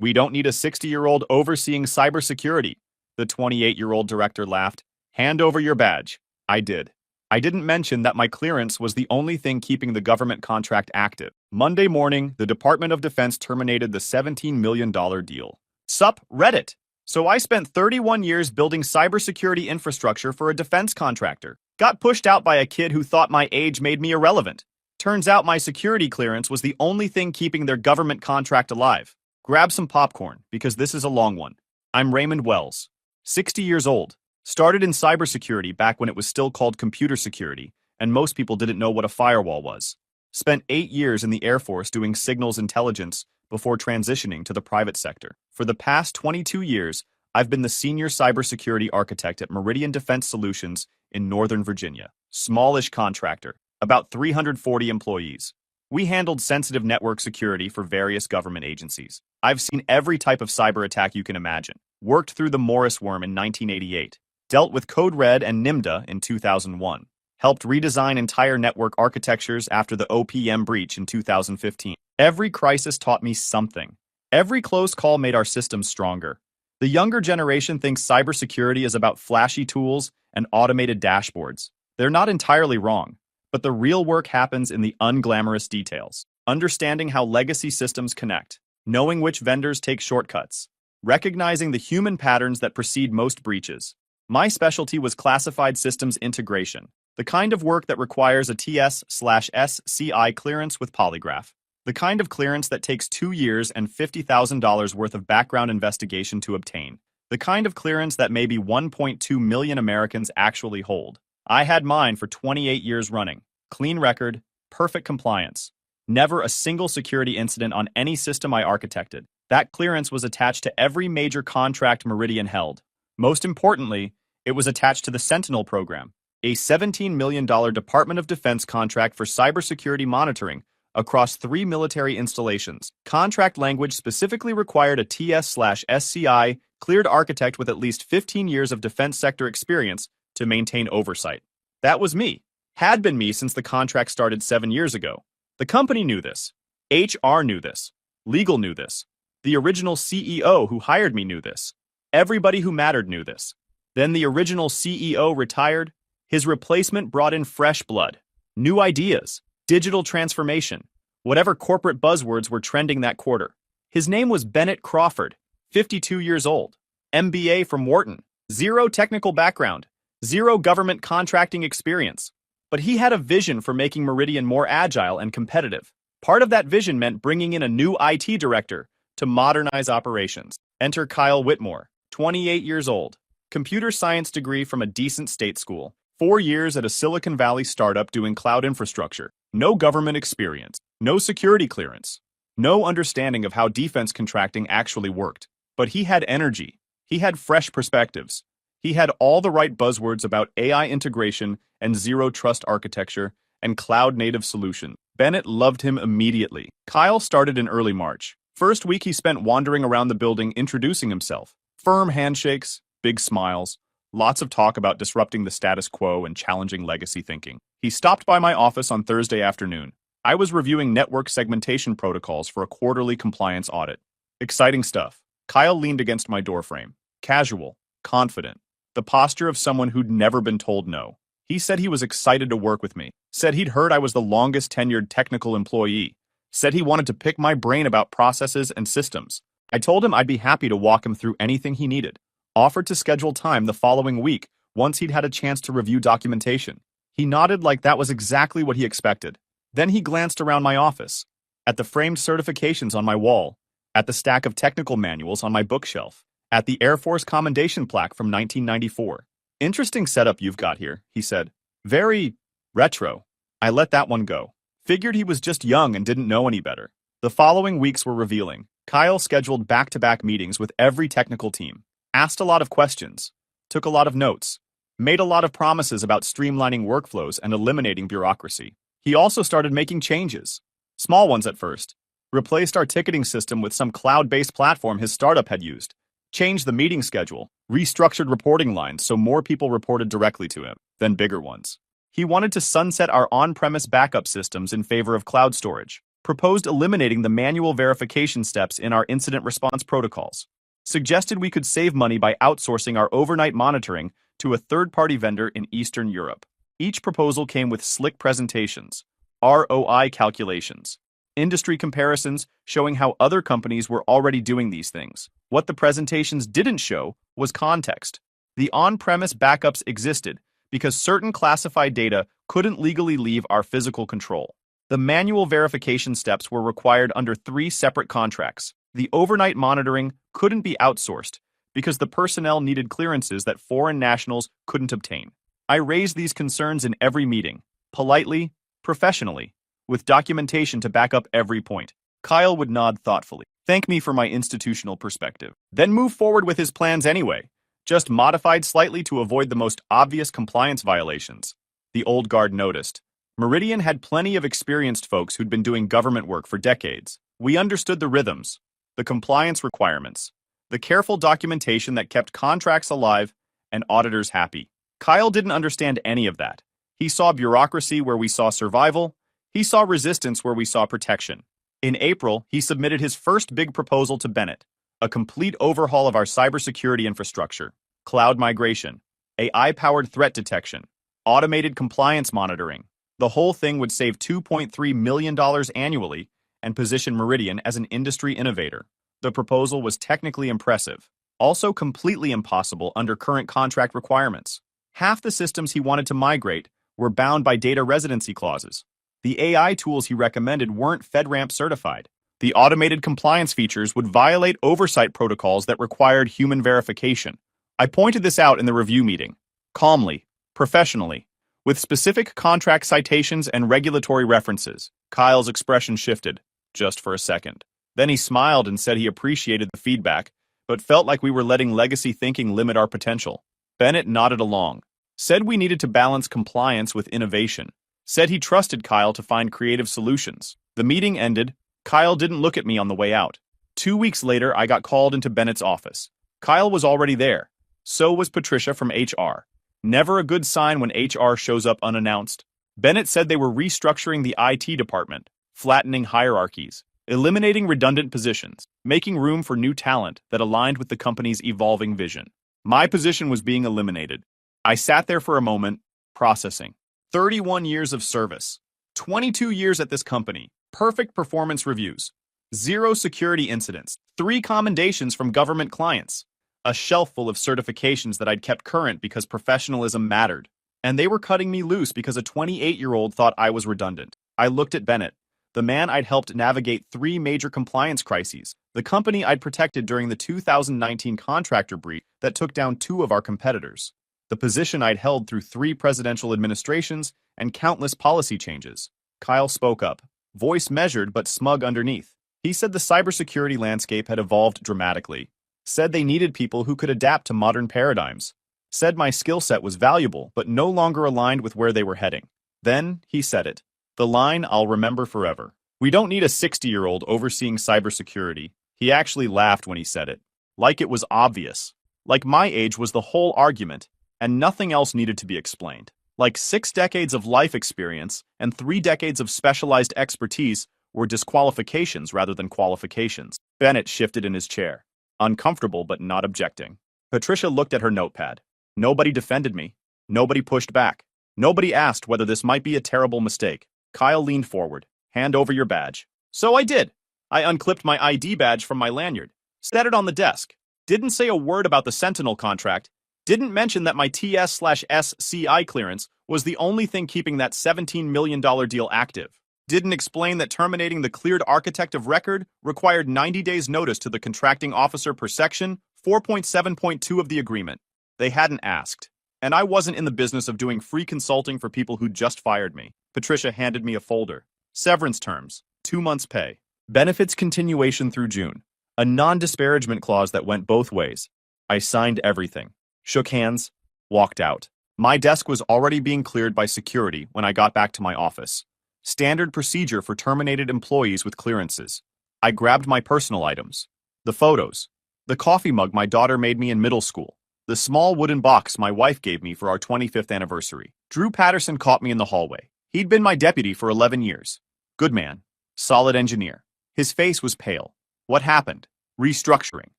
We don't need a 60-year-old overseeing cybersecurity. The 28-year-old director laughed. Hand over your badge. I did. I didn't mention that my clearance was the only thing keeping the government contract active. Monday morning, the Department of Defense terminated the $17 million deal. Sup, Reddit. So I spent 31 years building cybersecurity infrastructure for a defense contractor. Got pushed out by a kid who thought my age made me irrelevant. Turns out my security clearance was the only thing keeping their government contract alive. Grab some popcorn, because this is a long one. I'm Raymond Wells, 60 years old. Started in cybersecurity back when it was still called computer security, and most people didn't know what a firewall was. Spent 8 years in the Air Force doing signals intelligence before transitioning to the private sector. For the past 22 years, I've been the senior cybersecurity architect at Meridian Defense Solutions in Northern Virginia. Smallish contractor, about 340 employees. We handled sensitive network security for various government agencies. I've seen every type of cyber attack you can imagine. Worked through the Morris worm in 1988. Dealt with Code Red and NIMDA in 2001. Helped redesign entire network architectures after the OPM breach in 2015. Every crisis taught me something. Every close call made our systems stronger. The younger generation thinks cybersecurity is about flashy tools and automated dashboards. They're not entirely wrong, but the real work happens in the unglamorous details. Understanding how legacy systems connect, knowing which vendors take shortcuts, recognizing the human patterns that precede most breaches. My specialty was classified systems integration, the kind of work that requires a TS/SCI clearance with polygraph, the kind of clearance that takes 2 years and $50,000 worth of background investigation to obtain, the kind of clearance that maybe 1.2 million Americans actually hold. I had mine for 28 years running. Clean record, perfect compliance. Never a single security incident on any system I architected. That clearance was attached to every major contract Meridian held. Most importantly, it was attached to the Sentinel program, a $17 million Department of Defense contract for cybersecurity monitoring across 3 military installations. Contract language specifically required a TS/SCI cleared architect with at least 15 years of defense sector experience to maintain oversight. That was me. Had been me since the contract started 7 years ago. The company knew this. HR knew this. Legal knew this. The original CEO who hired me knew this. Everybody who mattered knew this. Then the original CEO retired. His replacement brought in fresh blood, new ideas, digital transformation, whatever corporate buzzwords were trending that quarter. His name was Bennett Crawford, 52 years old, MBA from Wharton, zero technical background, zero government contracting experience. But he had a vision for making Meridian more agile and competitive. Part of that vision meant bringing in a new IT director to modernize operations. Enter Kyle Whitmore, 28 years old, computer science degree from a decent state school, 4 years at a Silicon Valley startup doing cloud infrastructure, no government experience, no security clearance, no understanding of how defense contracting actually worked. But he had energy, he had fresh perspectives, he had all the right buzzwords about AI integration and zero-trust architecture and cloud-native solutions. Bennett loved him immediately. Kyle started in early March. First week he spent wandering around the building introducing himself. Firm handshakes, big smiles, lots of talk about disrupting the status quo and challenging legacy thinking. He stopped by my office on Thursday afternoon. I was reviewing network segmentation protocols for a quarterly compliance audit. Exciting stuff. Kyle leaned against my doorframe. Casual, confident, the posture of someone who'd never been told no. He said he was excited to work with me. Said he'd heard I was the longest tenured technical employee. Said he wanted to pick my brain about processes and systems. I told him I'd be happy to walk him through anything he needed. Offered to schedule time the following week once he'd had a chance to review documentation. He nodded like that was exactly what he expected. Then he glanced around my office, at the framed certifications on my wall, at the stack of technical manuals on my bookshelf, at the Air Force Commendation plaque from 1994. Interesting setup you've got here, he said. Very retro. I let that one go. Figured he was just young and didn't know any better. The following weeks were revealing. Kyle scheduled back-to-back meetings with every technical team, asked a lot of questions, took a lot of notes, made a lot of promises about streamlining workflows and eliminating bureaucracy. He also started making changes, small ones at first, replaced our ticketing system with some cloud-based platform his startup had used, changed the meeting schedule, restructured reporting lines so more people reported directly to him, then bigger ones. He wanted to sunset our on-premise backup systems in favor of cloud storage. proposed eliminating the manual verification steps in our incident response protocols, suggested we could save money by outsourcing our overnight monitoring to a third-party vendor in Eastern Europe. Each proposal came with slick presentations, ROI calculations, industry comparisons showing how other companies were already doing these things. What the presentations didn't show was context. The on-premise backups existed because certain classified data couldn't legally leave our physical control. The manual verification steps were required under 3 separate contracts. The overnight monitoring couldn't be outsourced because the personnel needed clearances that foreign nationals couldn't obtain. I raised these concerns in every meeting, politely, professionally, with documentation to back up every point. Kyle would nod thoughtfully, thank me for my institutional perspective, then move forward with his plans anyway, just modified slightly to avoid the most obvious compliance violations. The old guard noticed. Meridian had plenty of experienced folks who'd been doing government work for decades. We understood the rhythms, the compliance requirements, the careful documentation that kept contracts alive and auditors happy. Kyle didn't understand any of that. He saw bureaucracy where we saw survival. He saw resistance where we saw protection. In April, he submitted his first big proposal to Bennett, a complete overhaul of our cybersecurity infrastructure, cloud migration, AI-powered threat detection, automated compliance monitoring. The whole thing would save $2.3 million annually and position Meridian as an industry innovator. The proposal was technically impressive, also completely impossible under current contract requirements. Half the systems he wanted to migrate were bound by data residency clauses. The AI tools he recommended weren't FedRAMP certified. The automated compliance features would violate oversight protocols that required human verification. I pointed this out in the review meeting, calmly, professionally, with specific contract citations and regulatory references. Kyle's expression shifted, just for a second. Then he smiled and said he appreciated the feedback, but felt like we were letting legacy thinking limit our potential. Bennett nodded along, said we needed to balance compliance with innovation, said he trusted Kyle to find creative solutions. The meeting ended. Kyle didn't look at me on the way out. 2 weeks later, I got called into Bennett's office. Kyle was already there. So was Patricia from HR. Never a good sign when HR shows up unannounced. Bennett said they were restructuring the IT department, flattening hierarchies, eliminating redundant positions, making room for new talent that aligned with the company's evolving vision. My position was being eliminated. I sat there for a moment, processing. 31 years of service, 22 years at this company, perfect performance reviews, 0 security incidents, 3 commendations from government clients, a shelf full of certifications that I'd kept current because professionalism mattered. And they were cutting me loose because a 28-year-old thought I was redundant. I looked at Bennett, the man I'd helped navigate 3 major compliance crises, the company I'd protected during the 2019 contractor breach that took down 2 of our competitors, the position I'd held through 3 presidential administrations and countless policy changes. Kyle spoke up, voice measured but smug underneath. He said the cybersecurity landscape had evolved dramatically, said they needed people who could adapt to modern paradigms, said my skill set was valuable but no longer aligned with where they were heading. Then he said it, the line I'll remember forever. We don't need a 60-year-old overseeing cybersecurity. He actually laughed when he said it, like it was obvious, like my age was the whole argument, and nothing else needed to be explained. Like 6 decades of life experience and 3 decades of specialized expertise were disqualifications rather than qualifications. Bennett shifted in his chair, uncomfortable but not objecting. Patricia looked at her notepad. Nobody defended me. Nobody pushed back. Nobody asked whether this might be a terrible mistake. Kyle leaned forward. Hand over your badge. So I did. I unclipped my ID badge from my lanyard, set it on the desk, didn't say a word about the Sentinel contract, didn't mention that my TS/SCI clearance was the only thing keeping that $17 million deal active. Didn't explain that terminating the cleared architect of record required 90 days notice to the contracting officer per section 4.7.2 of the agreement. They hadn't asked. And I wasn't in the business of doing free consulting for people who just fired me. Patricia handed me a folder. Severance terms, 2 months pay. Benefits continuation through June. A non-disparagement clause that went both ways. I signed everything. Shook hands, walked out. My desk was already being cleared by security when I got back to my office. Standard procedure for terminated employees with clearances. I grabbed my personal items. The photos. The coffee mug my daughter made me in middle school. The small wooden box my wife gave me for our 25th anniversary. Drew Patterson caught me in the hallway. He'd been my deputy for 11 years. Good man. Solid engineer. His face was pale. What happened? Restructuring.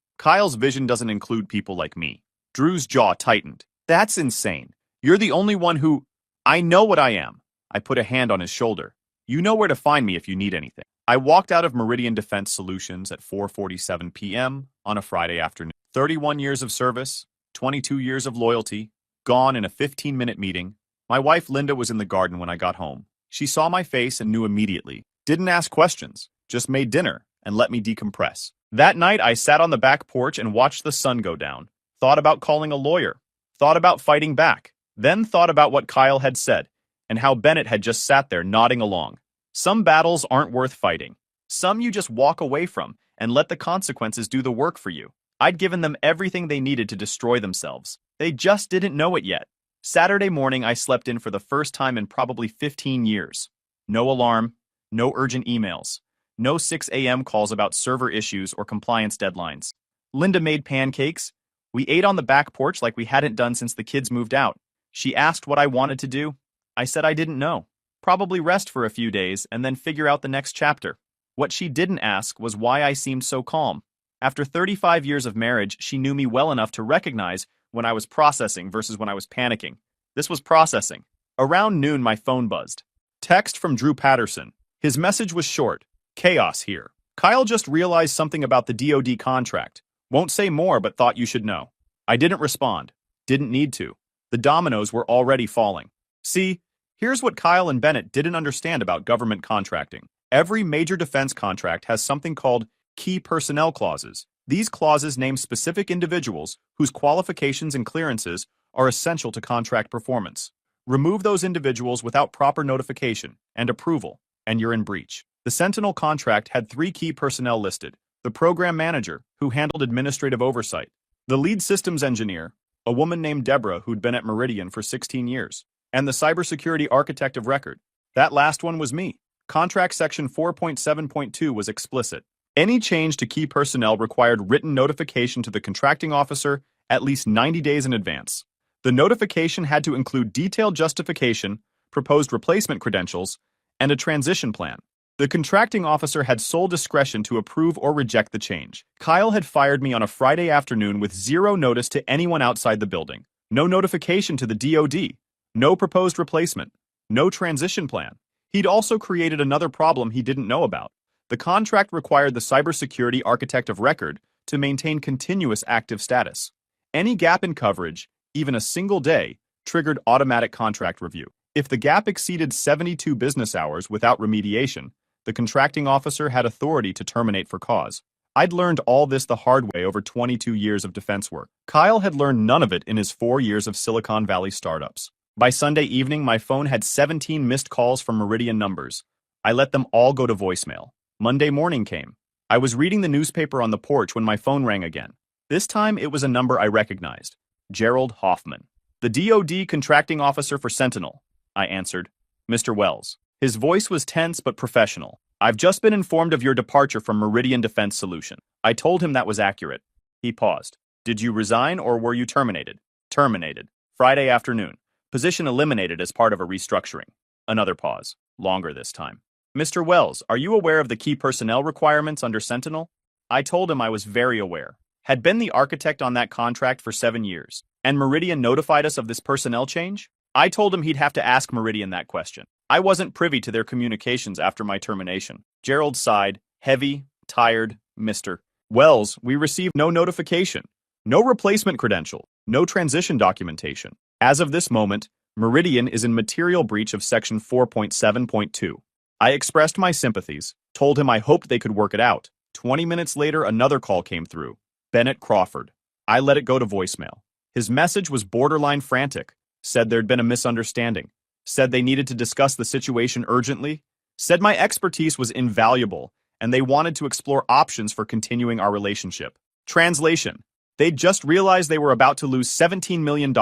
Kyle's vision doesn't include people like me. Drew's jaw tightened. That's insane. You're the only one who... I know what I am. I put a hand on his shoulder. You know where to find me if you need anything. I walked out of Meridian Defense Solutions at 4:47 p.m. on a Friday afternoon. 31 years of service, 22 years of loyalty, gone in a 15-minute meeting. My wife Linda was in the garden when I got home. She saw my face and knew immediately. Didn't ask questions, just made dinner and let me decompress. That night I sat on the back porch and watched the sun go down. Thought about calling a lawyer. Thought about fighting back. Then thought about what Kyle had said and how Bennett had just sat there nodding along. Some battles aren't worth fighting. Some you just walk away from and let the consequences do the work for you. I'd given them everything they needed to destroy themselves. They just didn't know it yet. Saturday morning I slept in for the first time in probably 15 years. No alarm, no urgent emails, no 6 a.m. calls about server issues or compliance deadlines. Linda made pancakes. We ate on the back porch like we hadn't done since the kids moved out. She asked what I wanted to do. I said I didn't know. Probably rest for a few days and then figure out the next chapter. What she didn't ask was why I seemed so calm. After 35 years of marriage, she knew me well enough to recognize when I was processing versus when I was panicking. This was processing. Around noon, my phone buzzed. Text from Drew Patterson. His message was short. Chaos here. Kyle just realized something about the DoD contract. Won't say more, but thought you should know. I didn't respond. Didn't need to. The dominoes were already falling. See, here's what Kyle and Bennett didn't understand about government contracting. Every major defense contract has something called key personnel clauses. These clauses name specific individuals whose qualifications and clearances are essential to contract performance. Remove those individuals without proper notification and approval, and you're in breach. The Sentinel contract had 3 key personnel listed: the program manager, who handled administrative oversight; the lead systems engineer, a woman named Deborah who'd been at Meridian for 16 years; and the cybersecurity architect of record. That last one was me. Contract section 4.7.2 was explicit. Any change to key personnel required written notification to the contracting officer at least 90 days in advance. The notification had to include detailed justification, proposed replacement credentials, and a transition plan. The contracting officer had sole discretion to approve or reject the change. Kyle had fired me on a Friday afternoon with 0 notice to anyone outside the building. No notification to the DoD. No proposed replacement. No transition plan. He'd also created another problem he didn't know about. The contract required the cybersecurity architect of record to maintain continuous active status. Any gap in coverage, even a single day, triggered automatic contract review. If the gap exceeded 72 business hours without remediation, the contracting officer had authority to terminate for cause. I'd learned all this the hard way over 22 years of defense work. Kyle had learned none of it in his 4 years of Silicon Valley startups. By Sunday evening, my phone had 17 missed calls from Meridian numbers. I let them all go to voicemail. Monday morning came. I was reading the newspaper on the porch when my phone rang again. This time, it was a number I recognized. Gerald Hoffman. The DoD contracting officer for Sentinel. I answered. Mr. Wells. His voice was tense but professional. I've just been informed of your departure from Meridian Defense Solution. I told him that was accurate. He paused. Did you resign or were you terminated? Terminated. Friday afternoon. Position eliminated as part of a restructuring. Another pause. Longer this time. Mr. Wells, are you aware of the key personnel requirements under Sentinel? I told him I was very aware. Had been the architect on that contract for 7 years. And Meridian notified us of this personnel change? I told him he'd have to ask Meridian that question. I wasn't privy to their communications after my termination. Gerald sighed, heavy, tired, Mr. Wells, we received no notification, no replacement credential, no transition documentation. As of this moment, Meridian is in material breach of section 4.7.2. I expressed my sympathies, told him I hoped they could work it out. 20 minutes later, another call came through. Bennett Crawford. I let it go to voicemail. His message was borderline frantic. Said there'd been a misunderstanding. Said they needed to discuss the situation urgently. Said my expertise was invaluable, and they wanted to explore options for continuing our relationship. Translation. They'd just realized they were about to lose $17 million,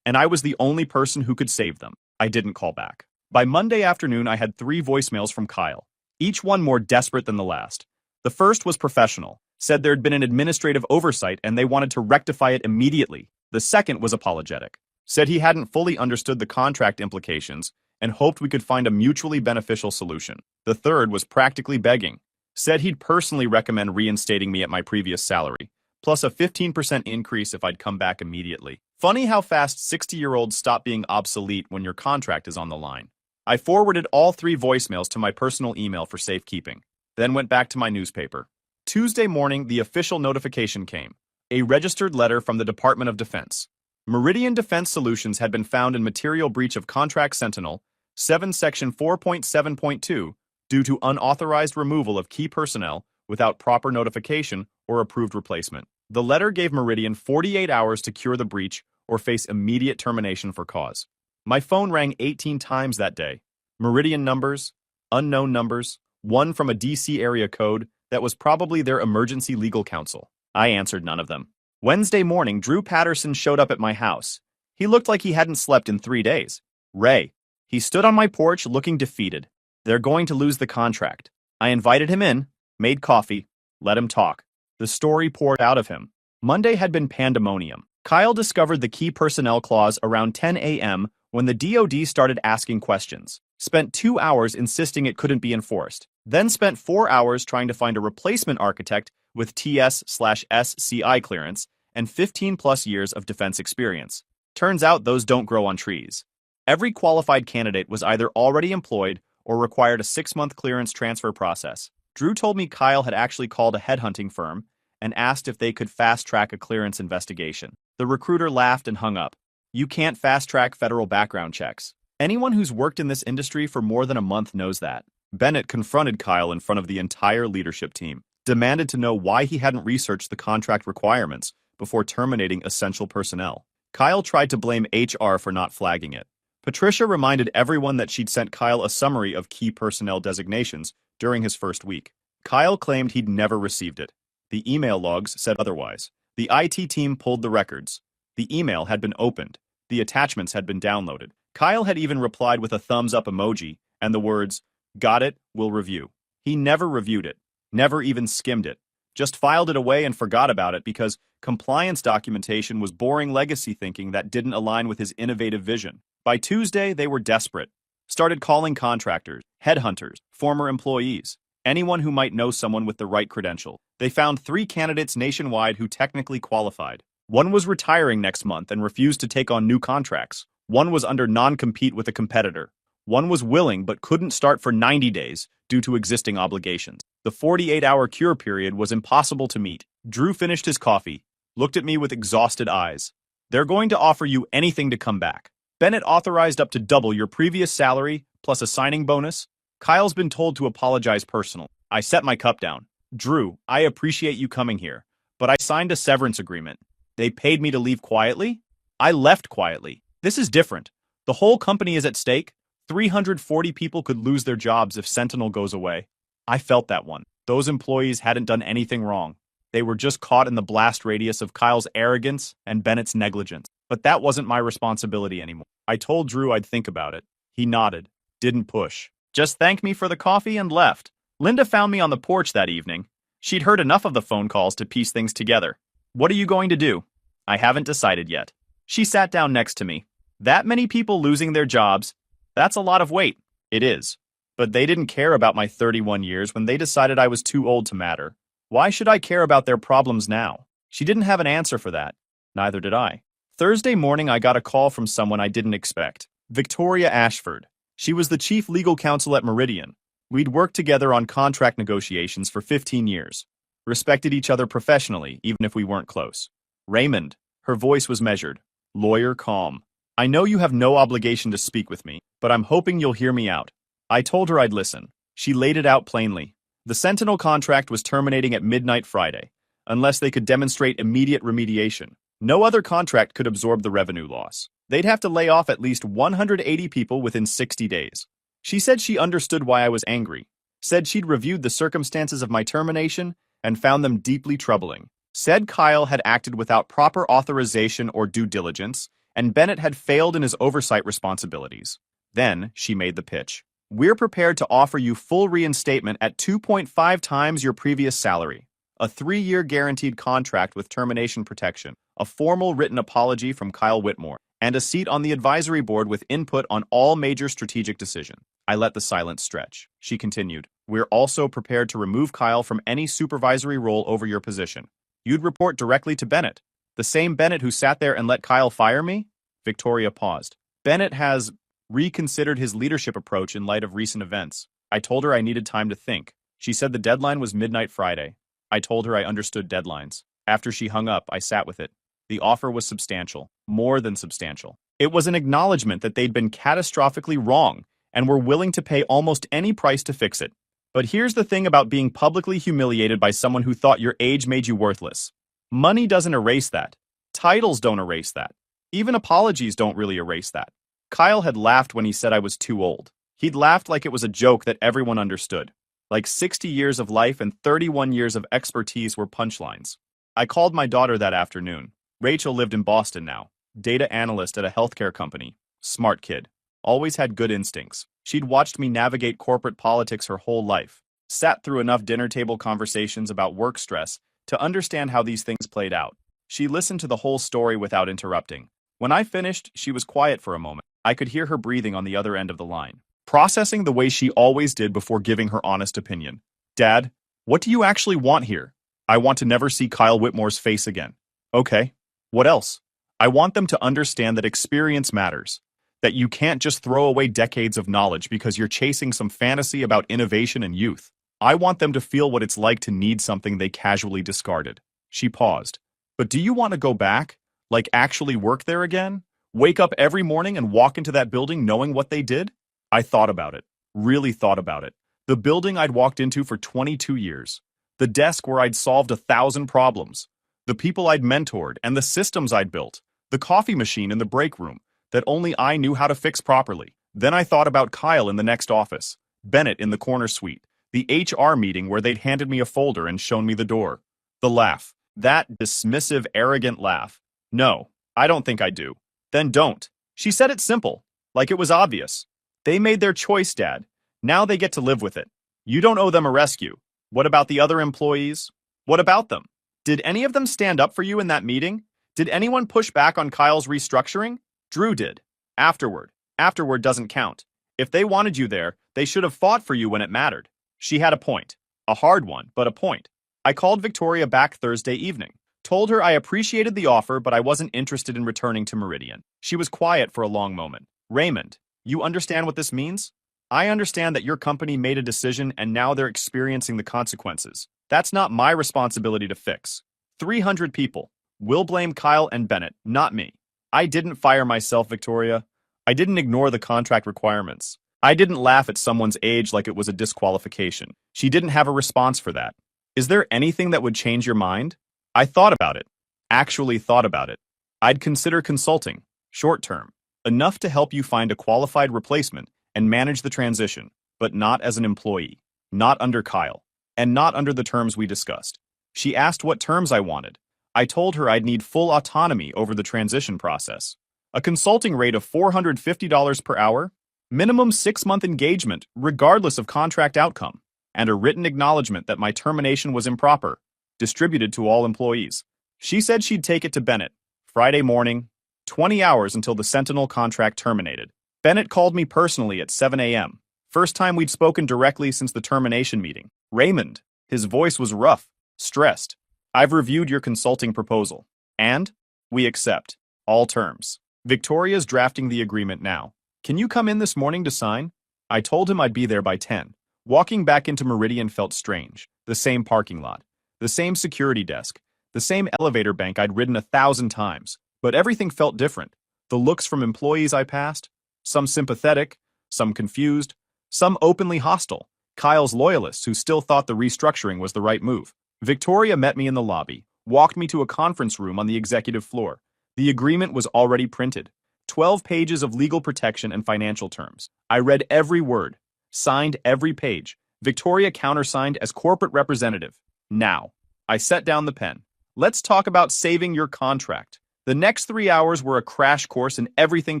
and I was the only person who could save them. I didn't call back. By Monday afternoon, I had 3 voicemails from Kyle, each one more desperate than the last. The first was professional, said there'd been an administrative oversight and they wanted to rectify it immediately. The second was apologetic, said he hadn't fully understood the contract implications and hoped we could find a mutually beneficial solution. The third was practically begging. Said he'd personally recommend reinstating me at my previous salary, plus a 15% increase if I'd come back immediately. Funny how fast 60-year-olds stop being obsolete when your contract is on the line. I forwarded all 3 voicemails to my personal email for safekeeping, then went back to my newspaper. Tuesday morning, the official notification came. A registered letter from the Department of Defense. Meridian Defense Solutions had been found in material breach of Contract Sentinel 7 Section 4.7.2 due to unauthorized removal of key personnel without proper notification or approved replacement. The letter gave Meridian 48 hours to cure the breach or face immediate termination for cause. My phone rang 18 times that day. Meridian numbers, unknown numbers, one from a DC area code that was probably their emergency legal counsel. I answered none of them. Wednesday morning, Drew Patterson showed up at my house. He looked like he hadn't slept in 3 days. Ray. He stood on my porch looking defeated. They're going to lose the contract. I invited him in, made coffee, let him talk. The story poured out of him. Monday had been pandemonium. Kyle discovered the key personnel clause around 10 a.m. when the DoD started asking questions. Spent 2 hours insisting it couldn't be enforced. Then spent 4 hours trying to find a replacement architect with TS/SCI clearance and 15-plus years of defense experience. Turns out those don't grow on trees. Every qualified candidate was either already employed or required a 6-month clearance transfer process. Drew told me Kyle had actually called a headhunting firm and asked if they could fast-track a clearance investigation. The recruiter laughed and hung up. You can't fast-track federal background checks. Anyone who's worked in this industry for more than a month knows that. Bennett confronted Kyle in front of the entire leadership team, demanded to know why he hadn't researched the contract requirements before terminating essential personnel. Kyle tried to blame HR for not flagging it. Patricia reminded everyone that she'd sent Kyle a summary of key personnel designations during his first week. Kyle claimed he'd never received it. The email logs said otherwise. The IT team pulled the records. The email had been opened. The attachments had been downloaded. Kyle had even replied with a thumbs-up emoji and the words, "Got it, we'll review." He never reviewed it, never even skimmed it, just filed it away and forgot about it because compliance documentation was boring legacy thinking that didn't align with his innovative vision. By Tuesday, they were desperate. Started calling contractors, headhunters, former employees, anyone who might know someone with the right credential. They found 3 candidates nationwide who technically qualified. One was retiring next month and refused to take on new contracts. One was under non-compete with a competitor. One was willing but couldn't start for 90 days due to existing obligations. The 48-hour cure period was impossible to meet. Drew finished his coffee, looked at me with exhausted eyes. They're going to offer you anything to come back. Bennett authorized up to double your previous salary plus a signing bonus. Kyle's been told to apologize personally. I set my cup down. Drew, I appreciate you coming here, but I signed a severance agreement. They paid me to leave quietly? I left quietly. This is different. The whole company is at stake. 340 people could lose their jobs if Sentinel goes away. I felt that one. Those employees hadn't done anything wrong. They were just caught in the blast radius of Kyle's arrogance and Bennett's negligence. But that wasn't my responsibility anymore. I told Drew I'd think about it. He nodded, didn't push. Just thanked me for the coffee and left. Linda found me on the porch that evening. She'd heard enough of the phone calls to piece things together. What are you going to do? I haven't decided yet. She sat down next to me. That many people losing their jobs, that's a lot of weight. It is. But they didn't care about my 31 years when they decided I was too old to matter. Why should I care about their problems now? She didn't have an answer for that. Neither did I. Thursday morning, I got a call from someone I didn't expect. Victoria Ashford. She was the chief legal counsel at Meridian. We'd worked together on contract negotiations for 15 years. Respected each other professionally, even if we weren't close. Raymond. Her voice was measured. Lawyer calm. I know you have no obligation to speak with me, but I'm hoping you'll hear me out. I told her I'd listen. She laid it out plainly. The Sentinel contract was terminating at midnight Friday, unless they could demonstrate immediate remediation. No other contract could absorb the revenue loss. They'd have to lay off at least 180 people within 60 days. She said she understood why I was angry, said she'd reviewed the circumstances of my termination and found them deeply troubling. Said Kyle had acted without proper authorization or due diligence, and Bennett had failed in his oversight responsibilities. Then she made the pitch. We're prepared to offer you full reinstatement at 2.5 times your previous salary, a 3-year guaranteed contract with termination protection, a formal written apology from Kyle Whitmore, and a seat on the advisory board with input on all major strategic decisions. I let the silence stretch. She continued, "We're also prepared to remove Kyle from any supervisory role over your position. You'd report directly to Bennett. The same Bennett who sat there and let Kyle fire me?" Victoria paused. "Bennett has reconsidered his leadership approach in light of recent events. I told her I needed time to think. She said the deadline was midnight Friday. I told her I understood deadlines. After she hung up, I sat with it. The offer was substantial, more than substantial. It was an acknowledgement that they'd been catastrophically wrong and were willing to pay almost any price to fix it. But here's the thing about being publicly humiliated by someone who thought your age made you worthless. Money doesn't erase that. Titles don't erase that. Even apologies don't really erase that. Kyle had laughed when he said I was too old. He'd laughed like it was a joke that everyone understood. Like 60 years of life and 31 years of expertise were punchlines. I called my daughter that afternoon. Rachel lived in Boston now. Data analyst at a healthcare company. Smart kid. Always had good instincts. She'd watched me navigate corporate politics her whole life. Sat through enough dinner table conversations about work stress to understand how these things played out. She listened to the whole story without interrupting. When I finished, she was quiet for a moment. I could hear her breathing on the other end of the line, processing the way she always did before giving her honest opinion. "Dad, what do you actually want here?" "I want to never see Kyle Whitmore's face again." "Okay. What else?" "I want them to understand that experience matters. That you can't just throw away decades of knowledge because you're chasing some fantasy about innovation and youth. I want them to feel what it's like to need something they casually discarded." She paused. "But do you want to go back? Like actually work there again? Wake up every morning and walk into that building knowing what they did?" I thought about it. Really thought about it. The building I'd walked into for 22 years. The desk where I'd solved 1,000 problems. The people I'd mentored and the systems I'd built. The coffee machine in the break room that only I knew how to fix properly. Then I thought about Kyle in the next office, Bennett in the corner suite, the HR meeting where they'd handed me a folder and shown me the door. The laugh. That dismissive, arrogant laugh. "No, I don't think I do." "Then don't." She said it simple, like it was obvious. "They made their choice, Dad. Now they get to live with it. You don't owe them a rescue. What about the other employees? What about them? Did any of them stand up for you in that meeting? Did anyone push back on Kyle's restructuring? Drew did. Afterward. Afterward doesn't count. If they wanted you there, they should have fought for you when it mattered." She had a point. A hard one, but a point. I called Victoria back Thursday evening. Told her I appreciated the offer, but I wasn't interested in returning to Meridian. She was quiet for a long moment. "Raymond, you understand what this means? I understand that your company made a decision and now they're experiencing the consequences. That's not my responsibility to fix. 300 people. We'll blame Kyle and Bennett, not me. I didn't fire myself, Victoria. I didn't ignore the contract requirements. I didn't laugh at someone's age like it was a disqualification. She didn't have a response for that. Is there anything that would change your mind?" I thought about it. Actually thought about it. I'd consider consulting, short term, enough to help you find a qualified replacement and manage the transition, but not as an employee, not under Kyle, and not under the terms we discussed. She asked what terms I wanted. I told her I'd need full autonomy over the transition process. A consulting rate of $450 per hour, minimum 6-month engagement regardless of contract outcome, and a written acknowledgement that my termination was improper, distributed to all employees. She said she'd take it to Bennett. Friday morning, 20 hours until the Sentinel contract terminated. Bennett called me personally at 7 a.m. First time we'd spoken directly since the termination meeting. "Raymond." His voice was rough, stressed. "I've reviewed your consulting proposal. And? We accept. All terms. Victoria's drafting the agreement now. Can you come in this morning to sign?" I told him I'd be there by 10. Walking back into Meridian felt strange. The same parking lot. The same security desk. The same elevator bank I'd ridden 1,000 times. But everything felt different. The looks from employees I passed. Some sympathetic, some confused, some openly hostile. Kyle's loyalists who still thought the restructuring was the right move. Victoria met me in the lobby, walked me to a conference room on the executive floor. The agreement was already printed. 12 pages of legal protection and financial terms. I read every word, signed every page. Victoria countersigned as corporate representative. Now, I set down the pen. Let's talk about saving your contract. The next 3 hours were a crash course in everything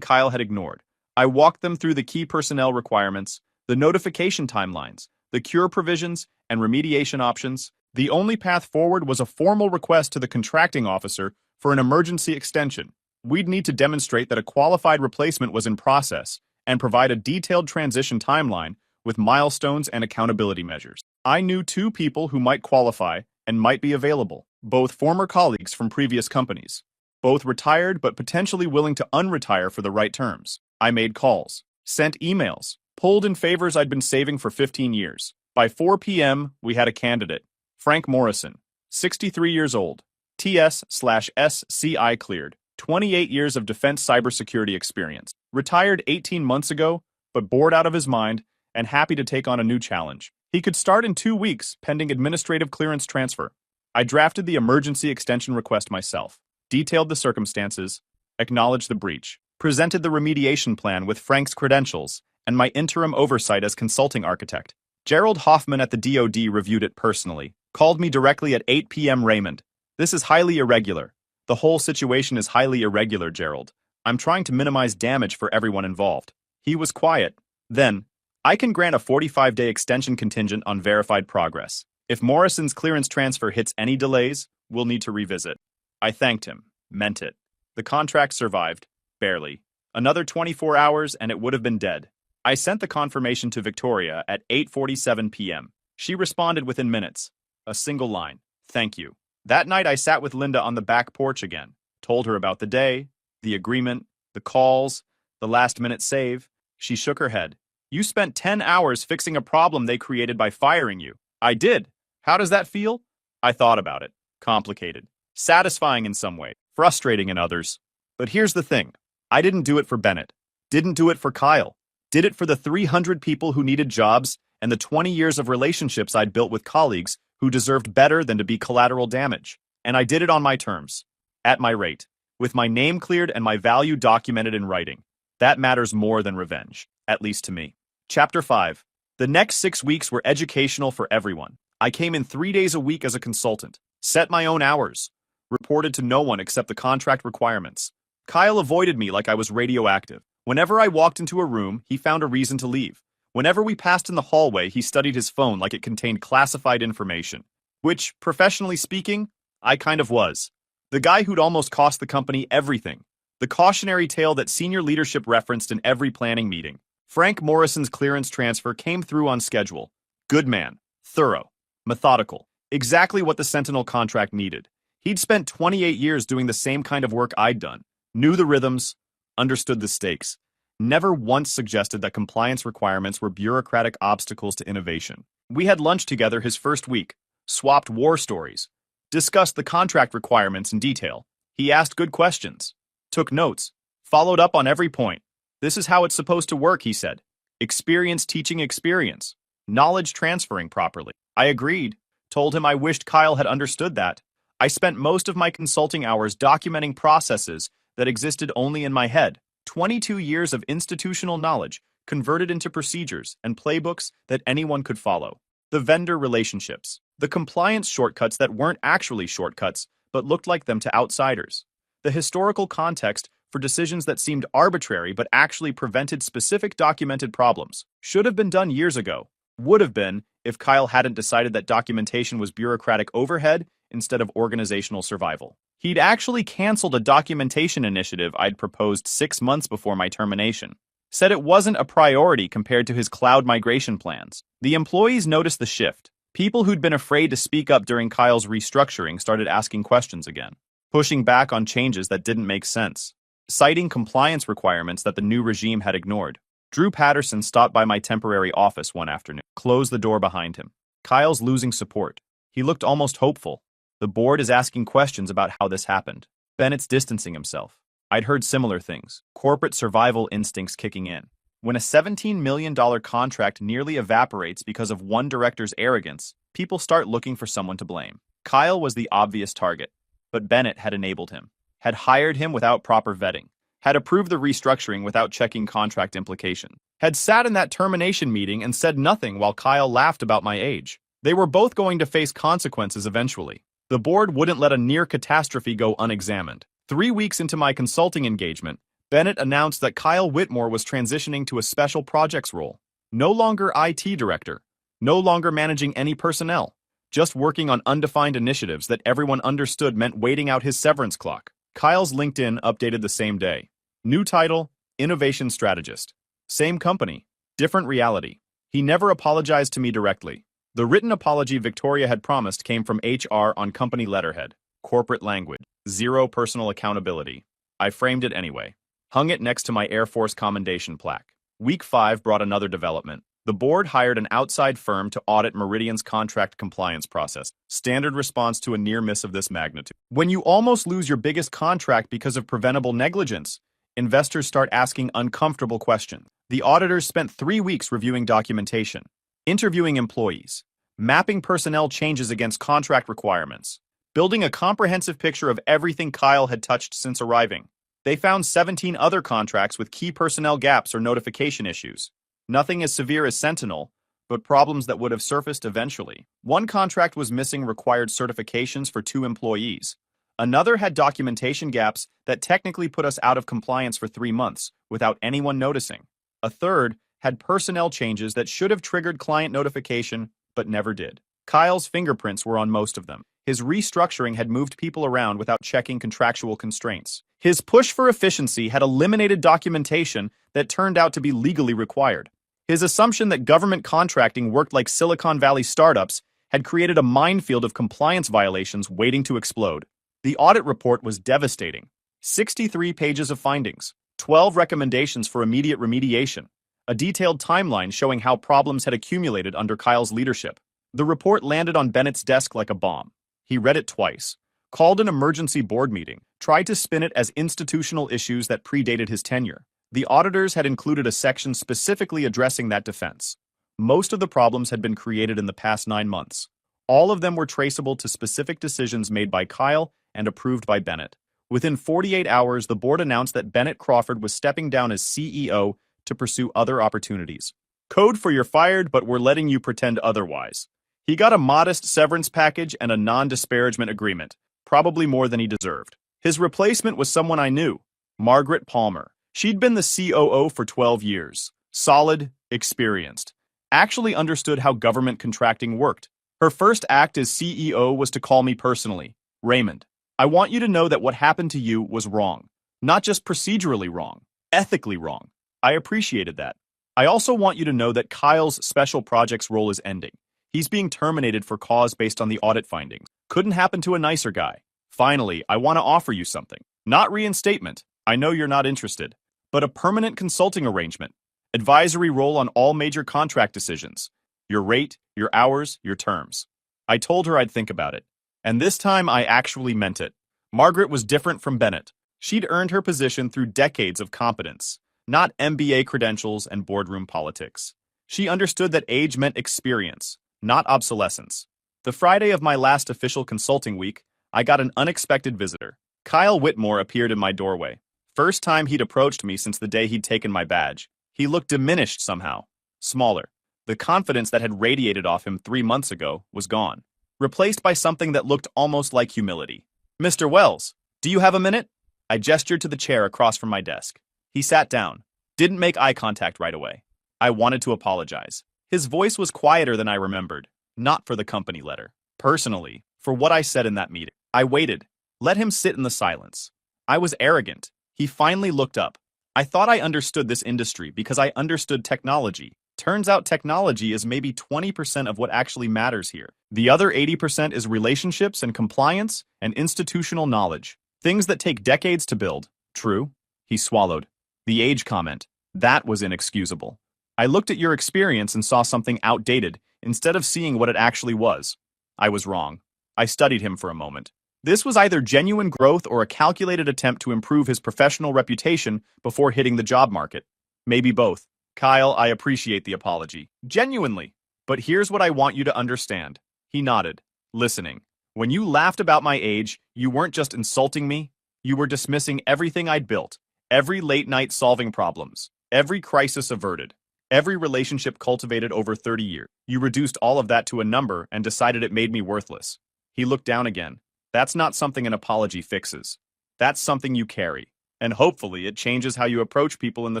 Kyle had ignored. I walked them through the key personnel requirements, the notification timelines, the cure provisions, and remediation options. The only path forward was a formal request to the contracting officer for an emergency extension. We'd need to demonstrate that a qualified replacement was in process and provide a detailed transition timeline with milestones and accountability measures. I knew two people who might qualify and might be available, both former colleagues from previous companies, both retired but potentially willing to unretire for the right terms. I made calls, sent emails, pulled in favors I'd been saving for 15 years. By 4 p.m., we had a candidate, Frank Morrison, 63 years old, TS/SCI cleared, 28 years of defense cybersecurity experience, retired 18 months ago, but bored out of his mind and happy to take on a new challenge. He could start in 2 weeks, pending administrative clearance transfer. I drafted the emergency extension request myself, detailed the circumstances, acknowledged the breach, presented the remediation plan with Frank's credentials, and my interim oversight as consulting architect. Gerald Hoffman at the DoD reviewed it personally, called me directly at 8 p.m. Raymond. This is highly irregular. The whole situation is highly irregular, Gerald. I'm trying to minimize damage for everyone involved. He was quiet. Then, I can grant a 45-day extension contingent on verified progress. If Morrison's clearance transfer hits any delays, we'll need to revisit. I thanked him, meant it. The contract survived, barely. Another 24 hours and it would have been dead. I sent the confirmation to Victoria at 8:47 p.m. She responded within minutes. A single line, thank you. That night I sat with Linda on the back porch again, told her about the day, the agreement, the calls, the last-minute save. She shook her head. You spent 10 hours fixing a problem they created by firing you. I did. How does that feel? I thought about it. Complicated. Satisfying in some way. Frustrating in others. But here's the thing. I didn't do it for Bennett. Didn't do it for Kyle. Did it for the 300 people who needed jobs and the 20 years of relationships I'd built with colleagues who deserved better than to be collateral damage. And I did it on my terms. At my rate. With my name cleared and my value documented in writing. That matters more than revenge. At least to me. Chapter 5. The next 6 weeks were educational for everyone. I came in 3 days a week as a consultant. Set my own hours. Reported to no one except the contract requirements. Kyle avoided me like I was radioactive. Whenever I walked into a room, he found a reason to leave. Whenever we passed in the hallway, he studied his phone like it contained classified information. Which, professionally speaking, I kind of was. The guy who'd almost cost the company everything. The cautionary tale that senior leadership referenced in every planning meeting. Frank Morrison's clearance transfer came through on schedule. Good man. Thorough. Methodical. Exactly what the Sentinel contract needed. He'd spent 28 years doing the same kind of work I'd done. Knew the rhythms. Understood the stakes. Never once suggested that compliance requirements were bureaucratic obstacles to innovation. We had lunch together his first week, swapped war stories, discussed the contract requirements in detail. He asked good questions, took notes, followed up on every point. This is how it's supposed to work, he said. Experience teaching experience. Knowledge transferring properly. I agreed, told him I wished Kyle had understood that. I spent most of my consulting hours documenting processes that existed only in my head. 22 years of institutional knowledge converted into procedures and playbooks that anyone could follow. The vendor relationships. The compliance shortcuts that weren't actually shortcuts, but looked like them to outsiders. The historical context for decisions that seemed arbitrary but actually prevented specific documented problems. Should have been done years ago. Would have been if Kyle hadn't decided that documentation was bureaucratic overhead instead of organizational survival. He'd actually canceled a documentation initiative I'd proposed 6 months before my termination. Said it wasn't a priority compared to his cloud migration plans. The employees noticed the shift. People who'd been afraid to speak up during Kyle's restructuring started asking questions again, pushing back on changes that didn't make sense, citing compliance requirements that the new regime had ignored. Drew Patterson stopped by my temporary office one afternoon, closed the door behind him. Kyle's losing support. He looked almost hopeful. The board is asking questions about how this happened. Bennett's distancing himself. I'd heard similar things. Corporate survival instincts kicking in. When a $17 million contract nearly evaporates because of one director's arrogance, people start looking for someone to blame. Kyle was the obvious target, but Bennett had enabled him, had hired him without proper vetting, had approved the restructuring without checking contract implication, had sat in that termination meeting and said nothing while Kyle laughed about my age. They were both going to face consequences eventually. The board wouldn't let a near catastrophe go unexamined. 3 weeks into my consulting engagement, Bennett announced that Kyle Whitmore was transitioning to a special projects role. No longer IT director, no longer managing any personnel, just working on undefined initiatives that everyone understood meant waiting out his severance clock. Kyle's LinkedIn updated the same day. New title, Innovation Strategist. Same company, different reality. He never apologized to me directly. The written apology Victoria had promised came from HR on company letterhead. Corporate language. Zero personal accountability. I framed it anyway. Hung it next to my Air Force commendation plaque. Week 5 brought another development. The board hired an outside firm to audit Meridian's contract compliance process. Standard response to a near miss of this magnitude. When you almost lose your biggest contract because of preventable negligence, investors start asking uncomfortable questions. The auditors spent 3 weeks reviewing documentation, interviewing employees, mapping personnel changes against contract requirements, building a comprehensive picture of everything Kyle had touched since arriving. They found 17 other contracts with key personnel gaps or notification issues. Nothing as severe as Sentinel, but problems that would have surfaced eventually. One contract was missing required certifications for 2 employees. Another had documentation gaps that technically put us out of compliance for 3 months without anyone noticing. A third had personnel changes that should have triggered client notification, but never did. Kyle's fingerprints were on most of them. His restructuring had moved people around without checking contractual constraints. His push for efficiency had eliminated documentation that turned out to be legally required. His assumption that government contracting worked like Silicon Valley startups had created a minefield of compliance violations waiting to explode. The audit report was devastating. 63 pages of findings, 12 recommendations for immediate remediation, a detailed timeline showing how problems had accumulated under Kyle's leadership. The report landed on Bennett's desk like a bomb. He read it twice, called an emergency board meeting, tried to spin it as institutional issues that predated his tenure. The auditors had included a section specifically addressing that defense. Most of the problems had been created in the past 9 months. All of them were traceable to specific decisions made by Kyle and approved by Bennett. Within 48 hours, the board announced that Bennett Crawford was stepping down as CEO to pursue other opportunities. Code for you're fired, but we're letting you pretend otherwise. He got a modest severance package and a non-disparagement agreement, probably more than he deserved. His replacement was someone I knew, Margaret Palmer. She'd been the COO for 12 years. Solid, experienced. Actually understood how government contracting worked. Her first act as CEO was to call me personally. Raymond, I want you to know that what happened to you was wrong. Not just procedurally wrong, ethically wrong. I appreciated that. I also want you to know that Kyle's special projects role is ending. He's being terminated for cause based on the audit findings. Couldn't happen to a nicer guy. Finally, I want to offer you something. Not reinstatement. I know you're not interested. But a permanent consulting arrangement. Advisory role on all major contract decisions. Your rate, your hours, your terms. I told her I'd think about it. And this time I actually meant it. Margaret was different from Bennett. She'd earned her position through decades of competence, not MBA credentials and boardroom politics. She understood that age meant experience, not obsolescence. The Friday of my last official consulting week, I got an unexpected visitor. Kyle Whitmore appeared in my doorway. First time he'd approached me since the day he'd taken my badge. He looked diminished somehow, smaller. The confidence that had radiated off him 3 months ago was gone, replaced by something that looked almost like humility. Mr. Wells, do you have a minute? I gestured to the chair across from my desk. He sat down, didn't make eye contact right away. I wanted to apologize. His voice was quieter than I remembered, not for the company letter. Personally, for what I said in that meeting. I waited, let him sit in the silence. I was arrogant. He finally looked up. I thought I understood this industry because I understood technology. Turns out technology is maybe 20% of what actually matters here. The other 80% is relationships and compliance and institutional knowledge. Things that take decades to build. True? He swallowed. The age comment. That was inexcusable. I looked at your experience and saw something outdated instead of seeing what it actually was. I was wrong. I studied him for a moment. This was either genuine growth or a calculated attempt to improve his professional reputation before hitting the job market. Maybe both. Kyle, I appreciate the apology. Genuinely. But here's what I want you to understand. He nodded, listening. When you laughed about my age, you weren't just insulting me. You were dismissing everything I'd built. Every late night solving problems. Every crisis averted. Every relationship cultivated over 30 years. You reduced all of that to a number and decided it made me worthless. He looked down again. That's not something an apology fixes. That's something you carry. And hopefully it changes how you approach people in the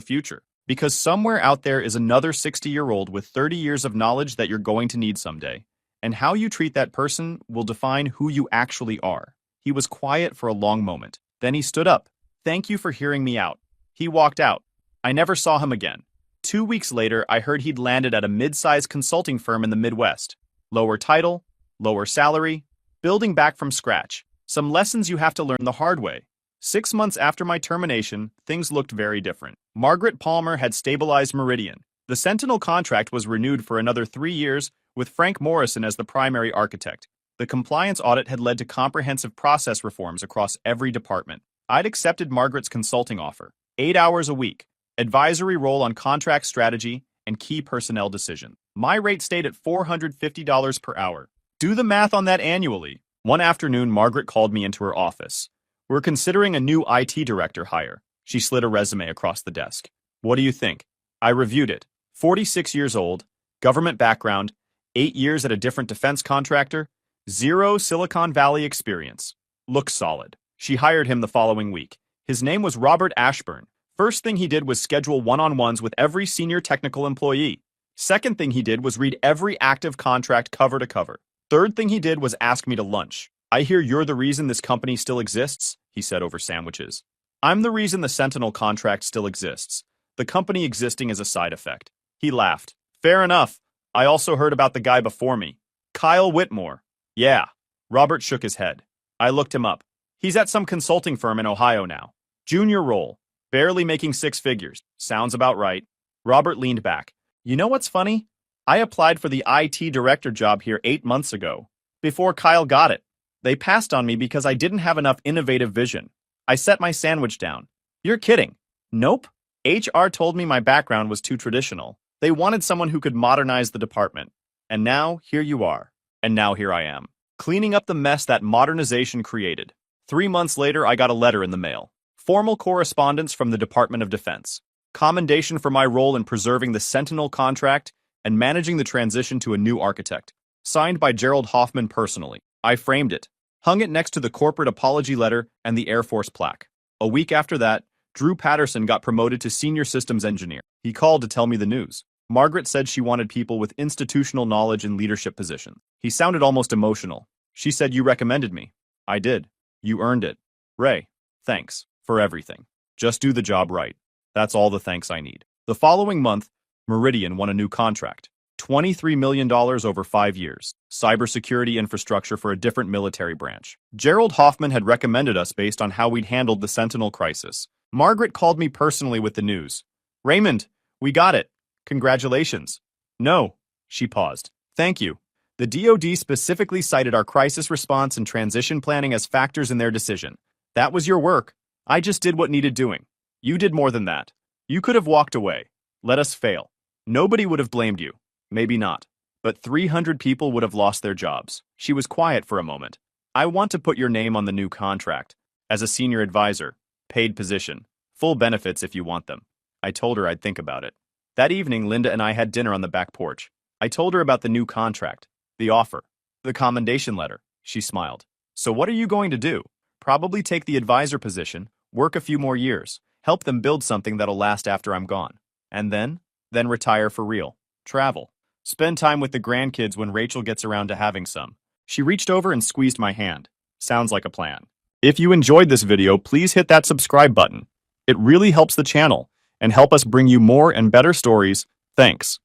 future. Because somewhere out there is another 60-year-old with 30 years of knowledge that you're going to need someday. And how you treat that person will define who you actually are. He was quiet for a long moment. Then he stood up. Thank you for hearing me out. He walked out. I never saw him again. 2 weeks later, I heard he'd landed at a mid-sized consulting firm in the Midwest. Lower title, lower salary, building back from scratch. Some lessons you have to learn the hard way. 6 months after my termination, things looked very different. Margaret Palmer had stabilized Meridian. The Sentinel contract was renewed for another 3 years, with Frank Morrison as the primary architect. The compliance audit had led to comprehensive process reforms across every department. I'd accepted Margaret's consulting offer. 8 hours a week, advisory role on contract strategy, and key personnel decision. My rate stayed at $450 per hour. Do the math on that annually. One afternoon, Margaret called me into her office. We're considering a new IT director hire. She slid a resume across the desk. What do you think? I reviewed it. 46 years old, government background, 8 years at a different defense contractor, 0 Silicon Valley experience. Looks solid. She hired him the following week. His name was Robert Ashburn. First thing he did was schedule one-on-ones with every senior technical employee. Second thing he did was read every active contract cover to cover. Third thing he did was ask me to lunch. I hear you're the reason this company still exists, he said over sandwiches. I'm the reason the Sentinel contract still exists. The company existing is a side effect. He laughed. Fair enough. I also heard about the guy before me. Kyle Whitmore. Yeah. Robert shook his head. I looked him up. He's at some consulting firm in Ohio now. Junior role. Barely making 6 figures. Sounds about right. Robert leaned back. You know what's funny? I applied for the IT director job here 8 months ago, before Kyle got it. They passed on me because I didn't have enough innovative vision. I set my sandwich down. You're kidding. Nope. HR told me my background was too traditional. They wanted someone who could modernize the department. And now, here you are. And now here I am, cleaning up the mess that modernization created. 3 months later, I got a letter in the mail. Formal correspondence from the Department of Defense. Commendation for my role in preserving the Sentinel contract and managing the transition to a new architect. Signed by Gerald Hoffman personally. I framed it, hung it next to the corporate apology letter and the Air Force plaque. A week after that, Drew Patterson got promoted to senior systems engineer. He called to tell me the news. Margaret said she wanted people with institutional knowledge in leadership positions. He sounded almost emotional. She said, you recommended me. I did. You earned it. Ray, thanks for everything. Just do the job right. That's all the thanks I need. The following month, Meridian won a new contract. $23 million over 5 years. Cybersecurity infrastructure for a different military branch. Gerald Hoffman had recommended us based on how we'd handled the Sentinel crisis. Margaret called me personally with the news. Raymond, we got it. Congratulations. No. She paused. Thank you. The DoD specifically cited our crisis response and transition planning as factors in their decision. That was your work. I just did what needed doing. You did more than that. You could have walked away. Let us fail. Nobody would have blamed you. Maybe not. But 300 people would have lost their jobs. She was quiet for a moment. I want to put your name on the new contract. As a senior advisor. Paid position. Full benefits if you want them. I told her I'd think about it. That evening, Linda and I had dinner on the back porch. I told her about the new contract. The offer. The commendation letter. She smiled. So what are you going to do? Probably take the advisor position, work a few more years, help them build something that'll last after I'm gone. And then retire for real. Travel. Spend time with the grandkids when Rachel gets around to having some. She reached over and squeezed my hand. Sounds like a plan. If you enjoyed this video, please hit that subscribe button. It really helps the channel and help us bring you more and better stories. Thanks.